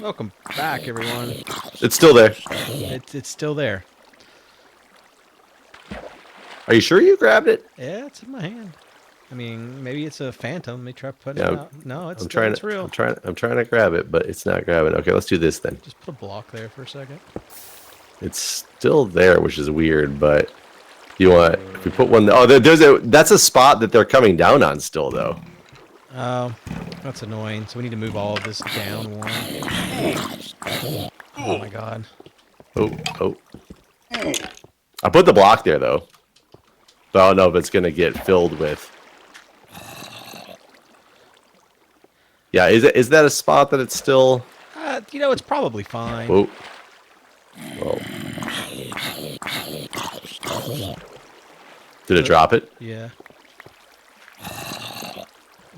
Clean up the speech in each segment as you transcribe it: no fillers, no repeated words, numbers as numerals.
Welcome back, everyone. It's still there. It's still there. Are you sure you grabbed it? Yeah, it's in my hand. I mean, maybe it's a phantom. They try putting Yeah, it out. No, it's real. I'm trying to grab it, but it's not grabbing. Okay, let's do this then. Just put a block there for a second. It's still there, which is weird, but you want if we put one. Oh, that's a spot that they're coming down on still, though. Oh, that's annoying. So we need to move all of this down one. Oh my god. Oh. I put the block there though, but I don't know if it's gonna get filled with. Yeah, is that a spot that it's still? It's probably fine. Whoa. Well. Did it drop it? Yeah.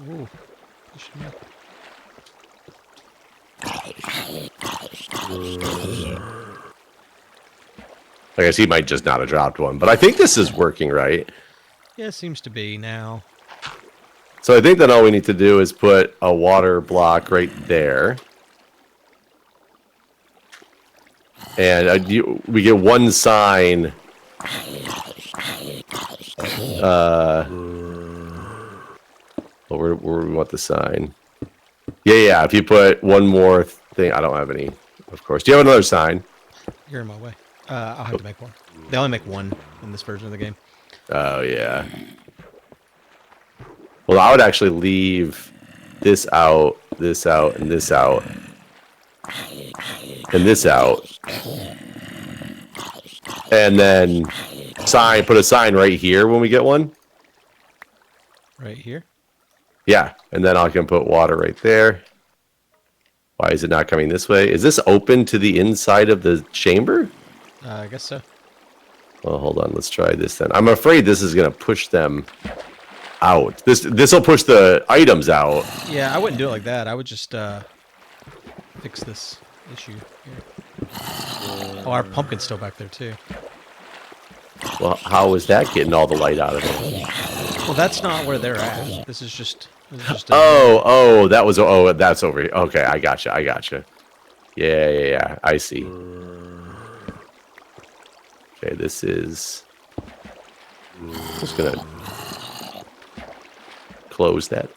Ooh. Push him up. I guess he might just not have dropped one, but I think this is working right. Yeah, it seems to be now. So I think that all we need to do is put a water block right there. And we get one sign. Where we want the sign? Yeah. If you put one more thing, I don't have any, of course. Do you have another sign? You're in my way. I'll have to make one. They only make one in this version of the game. Oh yeah. Well, I would actually leave this out, and this out, and this out. And then put a sign right here when we get one. Right here? Yeah, and then I can put water right there. Why is it not coming this way? Is this open to the inside of the chamber? I guess so. Well, hold on. Let's try this then. I'm afraid this is going to push them out. This will push the items out. Yeah, I wouldn't do it like that. I would just fix this issue here. Oh, our pumpkin's still back there too. Well, how is that getting all the light out of it? Well, that's not where they're at. This is just that's over here. Okay, I gotcha. Yeah. I see. Okay, this is. Just gonna close that.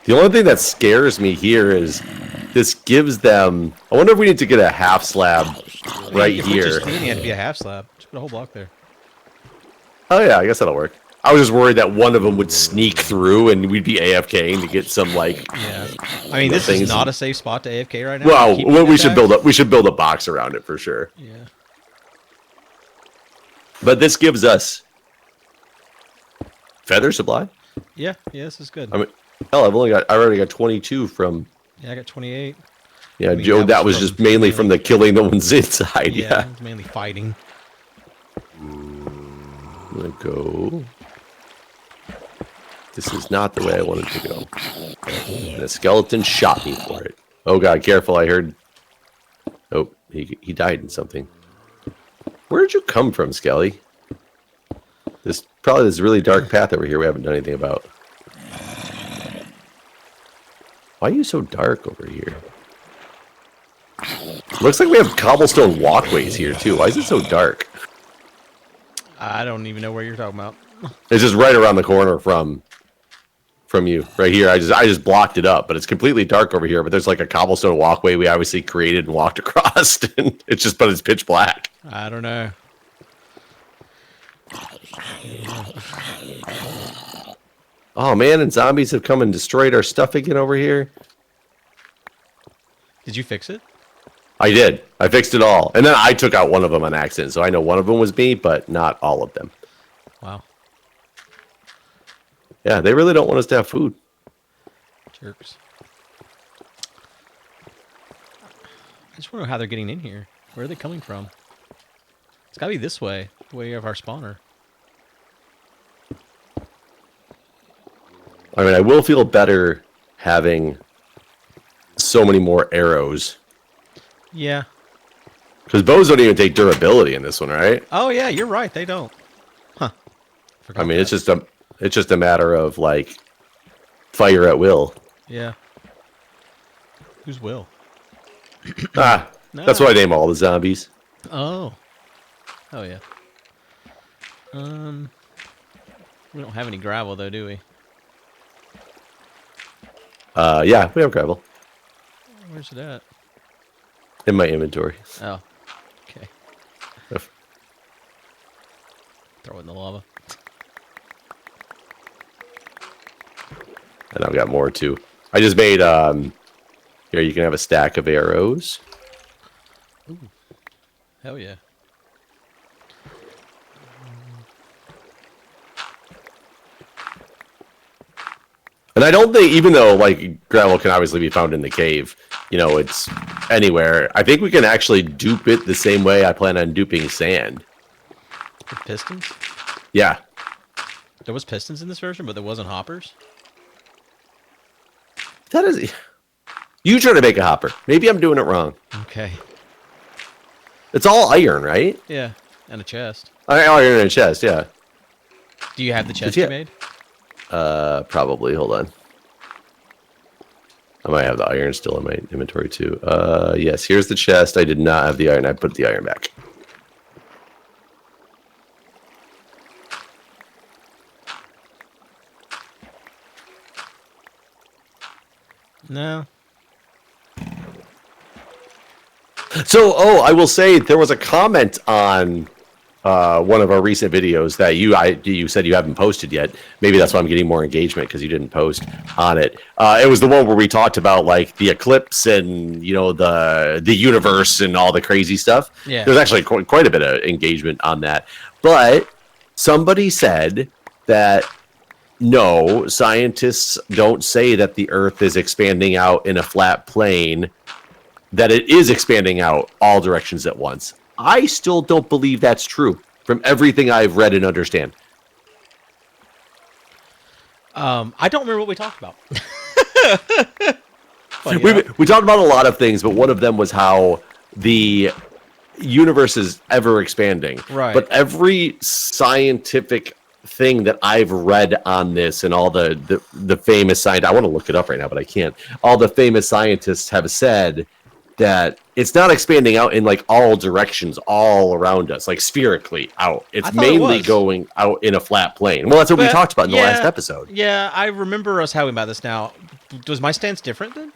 The only thing that scares me here is this gives them. I wonder if we need to get a half slab right here. It doesn't have to be a half slab. Just put a whole block there. Oh yeah, I guess that'll work. I was just worried that one of them would sneak through and we'd be AFKing to get some Yeah. I mean, this is not a safe spot to AFK right now. Well, we should build a box around it for sure. Yeah. But this gives us feather supply. Yeah, this is good. I mean, hell, I already got 22 from. Yeah, I got 28. Yeah, Joe, that was just mainly from the killing the ones inside. Yeah, it's mainly fighting. I'm gonna go. This is not the way I wanted to go. And a skeleton shot me for it. Oh god, careful! I heard. Oh, he died in something. Where did you come from, Skelly? There's probably this really dark path over here we haven't done anything about. Why are you so dark over here? Looks like we have cobblestone walkways here too. Why is it so dark? I don't even know where you're talking about. It's just right around the corner from you, right here. I just blocked it up, but it's completely dark over here. But there's like a cobblestone walkway we obviously created and walked across, and it's pitch black. I don't know. Oh man, and zombies have come and destroyed our stuff again over here. Did you fix it? I did. I fixed it all. And then I took out one of them on accident, so I know one of them was me, but not all of them. Wow. Yeah, they really don't want us to have food. Jerks. I just wonder how they're getting in here. Where are they coming from? It's gotta be this way, the way of our spawner. I mean, I will feel better having so many more arrows. Yeah. Because bows don't even take durability in this one, right? Oh, yeah, you're right. They don't. Huh. I mean, it's just a It's just a matter of, like, fire at will. Yeah. Who's Will? Ah, No. that's what I name all the zombies. Oh. Oh, yeah. We don't have any gravel, though, do we? Yeah, we have gravel Where's it at? in my inventory. Oh. Okay. Throw it in the lava. And I've got more, too. I just made, here, you can have a stack of arrows. Ooh. Hell yeah. And I don't think, even though, like, gravel can obviously be found in the cave, you know, it's anywhere, I think we can actually dupe it the same way I plan on duping sand. With pistons? Yeah. There was pistons in this version, but there wasn't hoppers? That is... You try to make a hopper. Maybe I'm doing it wrong. Okay. It's all iron, right? Yeah. And a chest. Iron in a chest, yeah. Do you have the chest Yeah. you made? Probably. Hold on. I might have the iron still in my inventory, too. Yes, here's the chest. I did not have the iron. I put the iron back. No. So, I will say there was a comment on one of our recent videos that you said you haven't posted yet. Maybe that's why I'm getting more engagement, because you didn't post on it. It was the one where we talked about, like, the eclipse and, you know, the universe and all the crazy stuff. Yeah. There's actually quite a bit of engagement on that. But somebody said that no, scientists don't say that the Earth is expanding out in a flat plane, that it is expanding out all directions at once. I still don't believe that's true from everything I've read and understand. I don't remember what we talked about. We talked about a lot of things, but one of them was how the universe is ever expanding. Right. But every scientific thing that I've read on this and all the famous scientists, I want to look it up right now, but I can't. All the famous scientists have said that it's not expanding out in, like, all directions all around us, like spherically out. It's mainly going out in a flat plane. Well, that's what we talked about in the last episode. Yeah, I remember us talking about this now. Was my stance different then?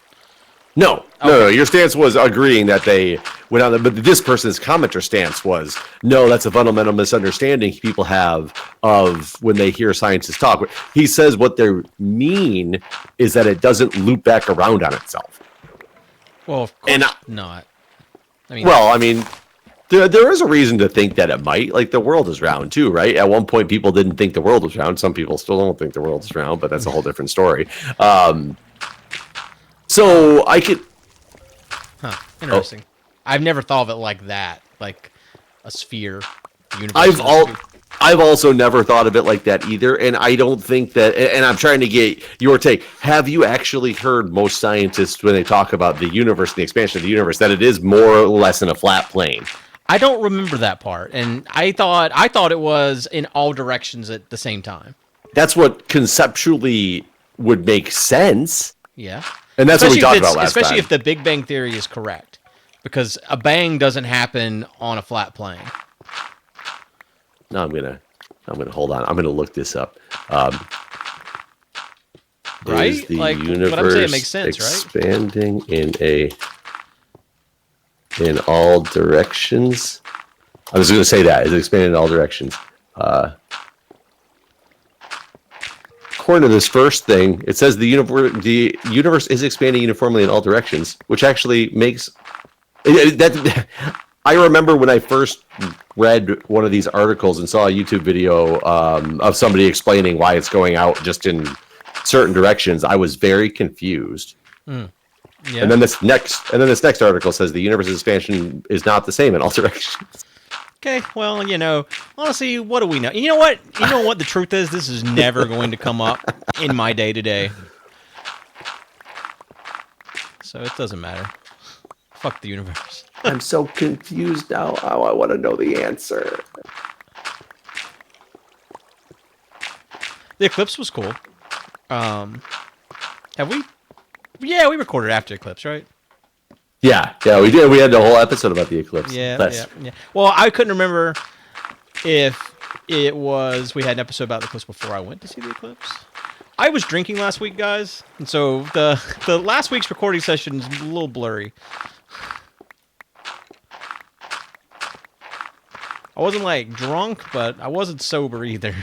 No. Your stance was agreeing that they went on, but this person's commenter stance was, no, that's a fundamental misunderstanding people have of when they hear scientists talk. He says what they mean is that it doesn't loop back around on itself. Well, of course not. I mean, there is a reason to think that it might. Like, the world is round too, right? At one point, people didn't think the world was round. Some people still don't think the world is round, but that's a whole different story. So I could... Huh. Interesting. I've never thought of it like that. Like a sphere. Universe. I've also never thought of it like that either, and I don't think that... And I'm trying to get your take. Have you actually heard most scientists, when they talk about the universe, the expansion of the universe, that it is more or less in a flat plane? I don't remember that part, and I thought it was in all directions at the same time. That's what conceptually would make sense. Yeah. And that's what we talked about last time. Especially if the Big Bang Theory is correct. Because a bang doesn't happen on a flat plane. No, I'm gonna hold on. I'm gonna look this up. Right? Is the like, universe what I'm saying makes sense, expanding in all directions? I was gonna say that. Is it expanding in all directions? According to this first thing, it says the universe is expanding uniformly in all directions, which actually makes that. I remember when I first read one of these articles and saw a YouTube video of somebody explaining why it's going out just in certain directions. I was very confused. Yeah. And then this next article says the universe's expansion is not the same in all directions. Okay, well, you know, honestly, what do we know? You know what? You know what the truth is? This is never going to come up in my day-to-day. So it doesn't matter. Fuck the universe. I'm so confused now. Oh, I want to know the answer. The eclipse was cool. Have we? Yeah, we recorded after eclipse, right? Yeah, we did. We had the whole episode about the eclipse. Yeah. Well, I couldn't remember if it was we had an episode about the eclipse before I went to see the eclipse. I was drinking last week, guys, and so the last week's recording session is a little blurry. I wasn't like drunk, but I wasn't sober either.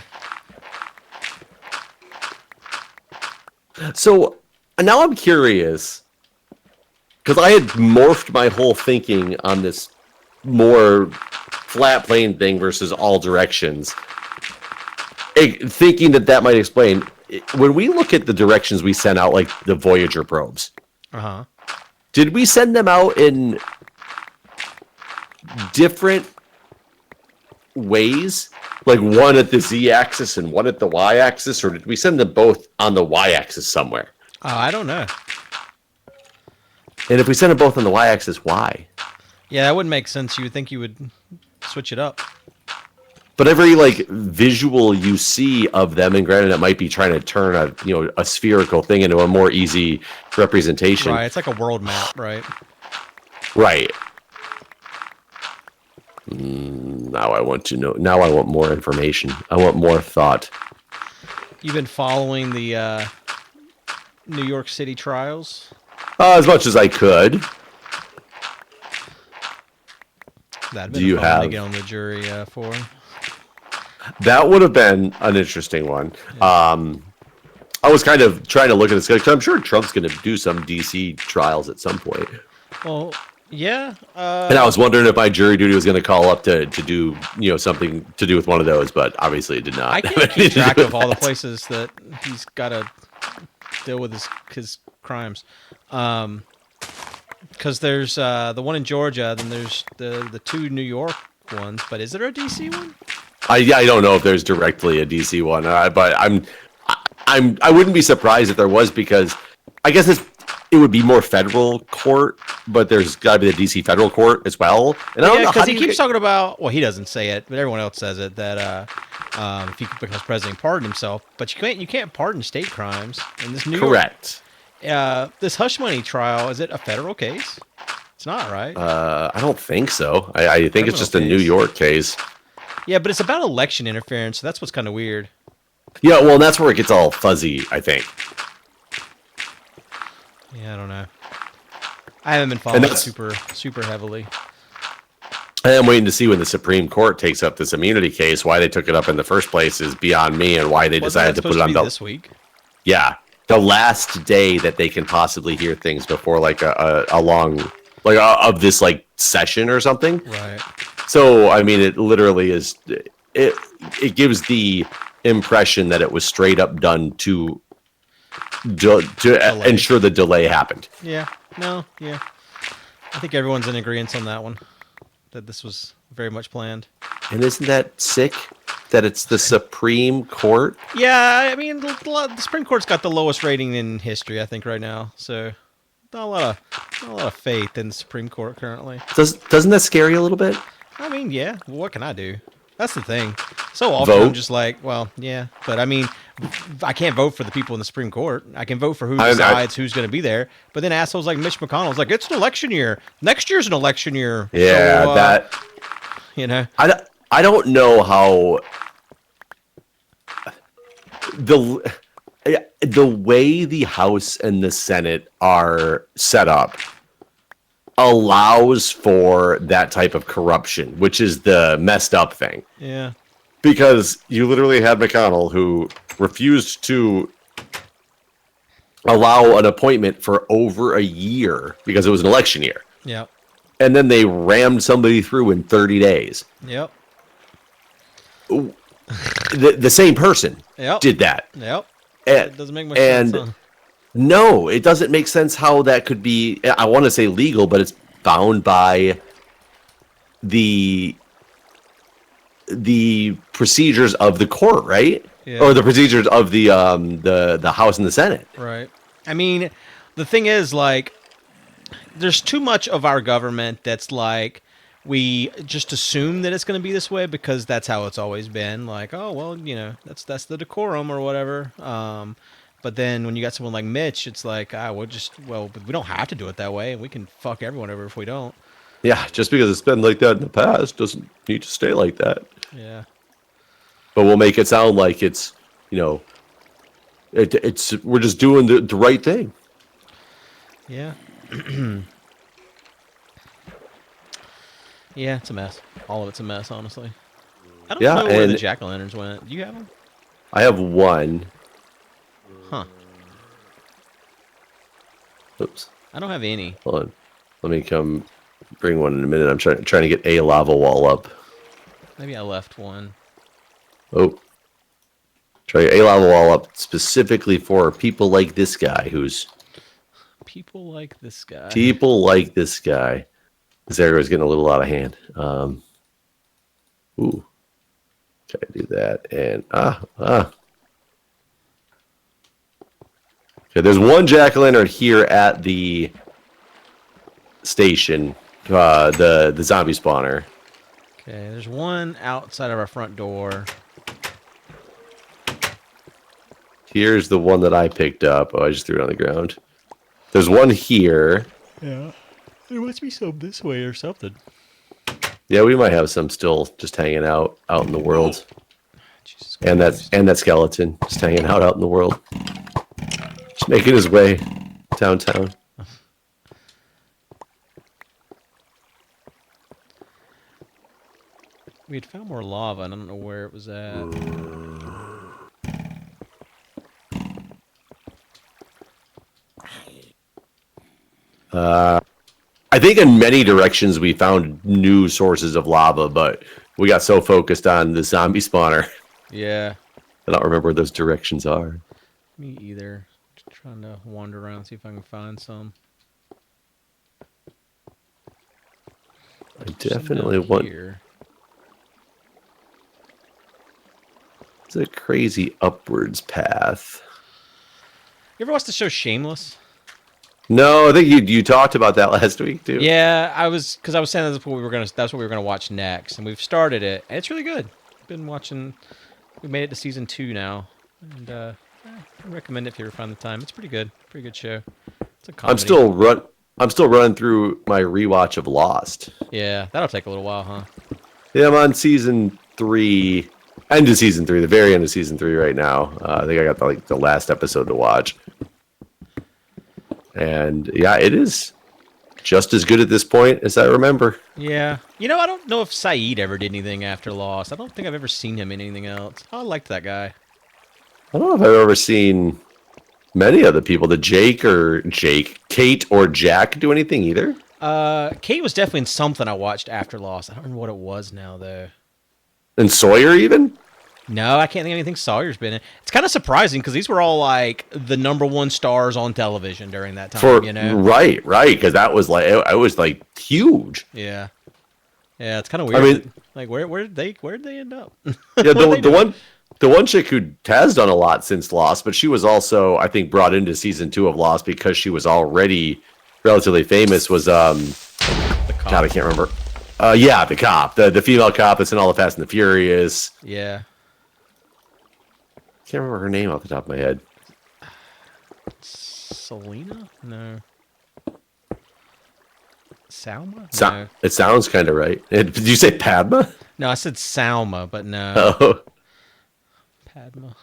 So now I'm curious, because I had morphed my whole thinking on this more flat plane thing versus all directions, thinking that might explain. When we look at the directions we sent out, like the Voyager probes, did we send them out in different ways? Like one at the z-axis and one at the y-axis, or did we send them both on the y-axis somewhere? I don't know. And if we send them both on the y-axis, why? Yeah, that wouldn't make sense. You would think you would switch it up. But every like visual you see of them, and granted, it might be trying to turn a spherical thing into a more easy representation. Right, it's like a world map, right? Right. Now I want to know. Now I want more information. I want more thought. You've been following the New York City trials? As much as I could. That'd Do been you fun have to get on the jury for? That would have been an interesting one. Yeah. I was kind of trying to look at this because I'm sure Trump's going to do some DC trials at some point. Well, yeah. And I was wondering if my jury duty was going to call up to do something to do with one of those, but obviously it did not. I can't keep track of all the places that he's got to deal with his crimes. Because there's the one in Georgia, then there's the two New York ones. But is there a DC one? I don't know if there's directly a DC one, but I wouldn't be surprised if there was, because I guess it would be more federal court, but there's got to be the DC federal court as well. And I don't know, because he keeps talking about, well, he doesn't say it, but everyone else says it, that if he becomes president, pardon himself. But you can't pardon state crimes. And this New Correct. This hush money trial, is it a federal case? It's not, right? I don't think so. I think it's just a New York case. Yeah, but it's about election interference, so that's what's kind of weird. Yeah, well, that's where it gets all fuzzy, I think. Yeah, I don't know. I haven't been following it super heavily. I am waiting to see when the Supreme Court takes up this immunity case. Why they took it up in the first place is beyond me, and why they decided to put it on this week. Yeah, the last day that they can possibly hear things before like a long of this like session or something. Right. So I mean, it literally is. It gives the impression that it was straight up done to ensure the delay happened. Yeah. No. Yeah. I think everyone's in agreement on that one. That this was very much planned. And isn't that sick? That it's the Supreme Court? Yeah, I mean, the Supreme Court's got the lowest rating in history, I think, right now. So, not a lot of faith in the Supreme Court currently. Doesn't that scare you a little bit? I mean, yeah. Well, what can I do? That's the thing. So often I'm just like, well, yeah. But I mean, I can't vote for the people in the Supreme Court. I can vote for who decides who's going to be there. But then assholes like Mitch McConnell's like, it's an election year. Next year's an election year. Yeah, so, that. You know. I don't know how the way the House and the Senate are set up allows for that type of corruption, which is the messed up thing. Yeah. Because you literally had McConnell who refused to allow an appointment for over a year because it was an election year. Yep. And then they rammed somebody through in 30 days. Yep. The same person did that. Yep. It doesn't make much sense. Huh? No, it doesn't make sense how that could be. I want to say legal, but it's bound by the procedures of the court, right? Yeah. Or the procedures of the House and the Senate. Right. I mean, the thing is, like, there's too much of our government that's like, we just assume that it's going to be this way because that's how it's always been. Like, oh well, that's the decorum or whatever. But then when you got someone like Mitch, it's like, we don't have to do it that way, and we can fuck everyone over if we don't. Yeah, just because it's been like that in the past doesn't need to stay like that. Yeah. But we'll make it sound like it's, we're just doing the right thing. Yeah. Yeah, it's a mess. All of it's a mess, honestly. I don't know where the jack-o'-lanterns went. Do you have them? I have one. Huh. Oops. I don't have any. Hold on. Let me come bring one in a minute. I'm trying to get a lava wall up. Maybe I left one. Oh. Try a lava wall up specifically for people like this guy who's... People like this guy. People like this guy. This area is getting a little out of hand. Ooh. Try to do that. And, Okay, there's one jack-o'-lantern here at the station, the zombie spawner. Okay, there's one outside of our front door. Here's the one that I picked up. Oh, I just threw it on the ground. There's one here. Yeah. There must be some this way or something. Yeah, we might have some still just hanging out in the world. Jesus Christ. And that skeleton just hanging out in the world. Just making his way downtown. We had found more lava, and I don't know where it was at. I think in many directions we found new sources of lava, but we got so focused on the zombie spawner. Yeah. I don't remember where those directions are. Me either. Just trying to wander around, see if I can find some. I definitely want... Here. It's a crazy upwards path. You ever watched the show Shameless? No, I think you talked about that last week too. Yeah, because I was saying that's what we were gonna watch next, and we've started it, and it's really good. Been watching. We made it to season 2 now, and I recommend it if you ever find the time. It's pretty good show. It's a comedy. I'm still running through my rewatch of Lost. Yeah, that'll take a little while, huh? Yeah, I'm on season 3, end of season 3, the very end of season 3 right now. I think I got the last episode to watch. And yeah, it is just as good at this point as I remember. Yeah. I don't know if Saeed ever did anything after Lost. I don't think I've ever seen him in anything else. I liked that guy. I don't know if I've ever seen many other people. Kate or Jack do anything either. Kate was definitely in something I watched after Lost. I don't remember what it was now, though. And Sawyer even? No, I can't think of anything Sawyer's been in. It's kind of surprising because these were all like the #1 stars on television during that time. Right, because that was I was like huge. Yeah, it's kind of weird. I mean, like where did they end up? Yeah, the one chick who has done a lot since Lost, but she was also I think brought into season 2 of Lost because she was already relatively famous. Was the cop. God, I can't remember. Yeah, the cop, the female cop that's in all the Fast and the Furious. Yeah. Can't remember her name off the top of my head. Selena? No. Salma? No. It sounds kind of right. Did you say Padma? No, I said Salma, but no. Oh. Padma.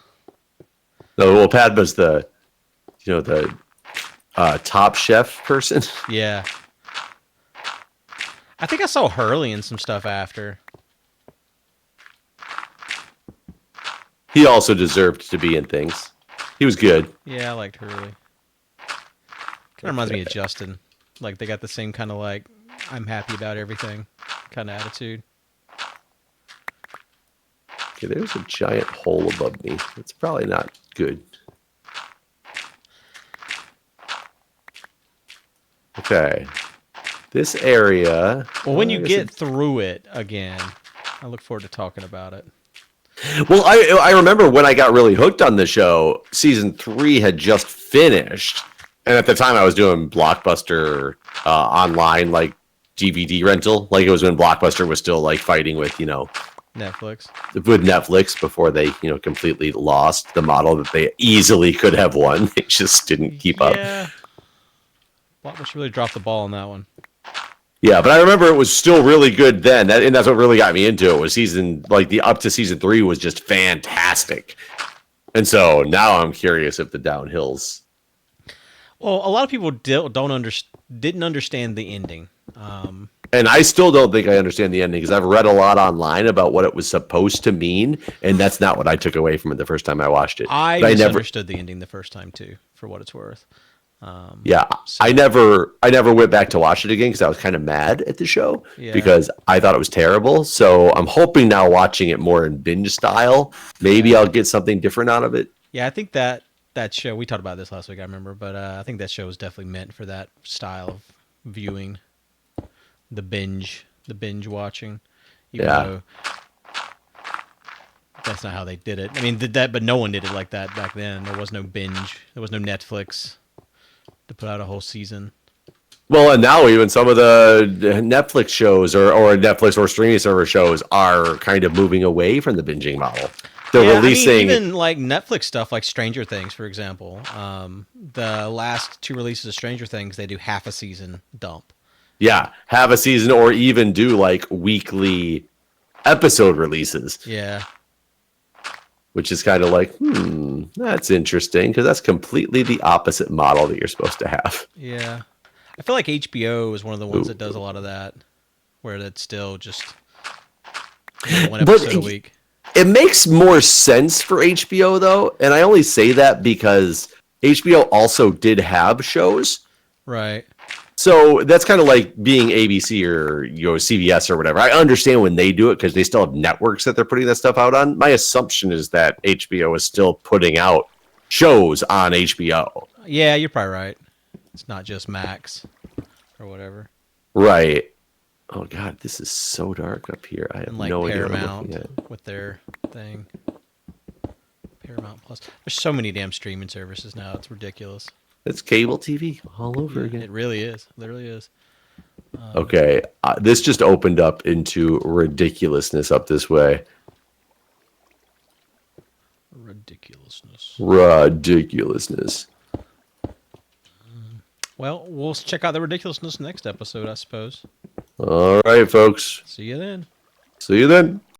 No, well, Padma's the Top Chef person. Yeah. I think I saw Hurley in some stuff after. He also deserved to be in things. He was good. Yeah, I liked Hurley. Kind of reminds me of Justin. Like, they got the same kind of, like, I'm happy about everything kind of attitude. Okay, there's a giant hole above me. It's probably not good. Okay. This area... Well, when you get through it again, I look forward to talking about it. Well, I remember when I got really hooked on the show, season 3 had just finished. And at the time I was doing Blockbuster online, like DVD rental. Like it was when Blockbuster was still like fighting with, Netflix. With Netflix before they, completely lost the model that they easily could have won. They just didn't keep up. Yeah. Blockbuster really dropped the ball on that one. Yeah, but I remember it was still really good then. And that's what really got me into it. Was up to season 3 was just fantastic. And so now I'm curious if the downhills. Well, a lot of people didn't understand the ending. And I still don't think I understand the ending because I've read a lot online about what it was supposed to mean, and that's not what I took away from it the first time I watched it. I misunderstood the ending the first time too, for what it's worth. I never went back to watch it again because I was kind of mad at the show because I thought it was terrible. So I'm hoping now watching it more in binge style, maybe I'll get something different out of it. Yeah, I think that show, we talked about this last week, I remember, but I think that show was definitely meant for that style of viewing, the binge watching. Even though that's not how they did it. I mean, but no one did it like that back then. There was no binge. There was no Netflix to put out a whole season. Well, and now even some of the Netflix shows or Netflix or streaming server shows are kind of moving away from the binging model. They're releasing even like Netflix stuff, like Stranger Things, for example. The last 2 releases of Stranger Things, they do half a season dump. Yeah, have a season or even do like weekly episode releases. Yeah. Which is kind of like, that's interesting because that's completely the opposite model that you're supposed to have. Yeah. I feel like HBO is one of the ones that does a lot of that, where it's still just one episode a week. It makes more sense for HBO, though, and I only say that because HBO also did have shows. Right. So that's kind of like being ABC or CBS or whatever. I understand when they do it because they still have networks that they're putting that stuff out on. My assumption is that HBO is still putting out shows on HBO. Yeah, you're probably right. It's not just Max or whatever. Right. Oh God, this is so dark up here. I have and like no idea. Paramount with their thing. Paramount Plus. There's so many damn streaming services now. It's ridiculous. It's cable TV all over again. It really is. Literally is. Okay, this just opened up into ridiculousness up this way. Ridiculousness. Well, we'll check out the ridiculousness next episode, I suppose. All right, folks. See you then. See you then.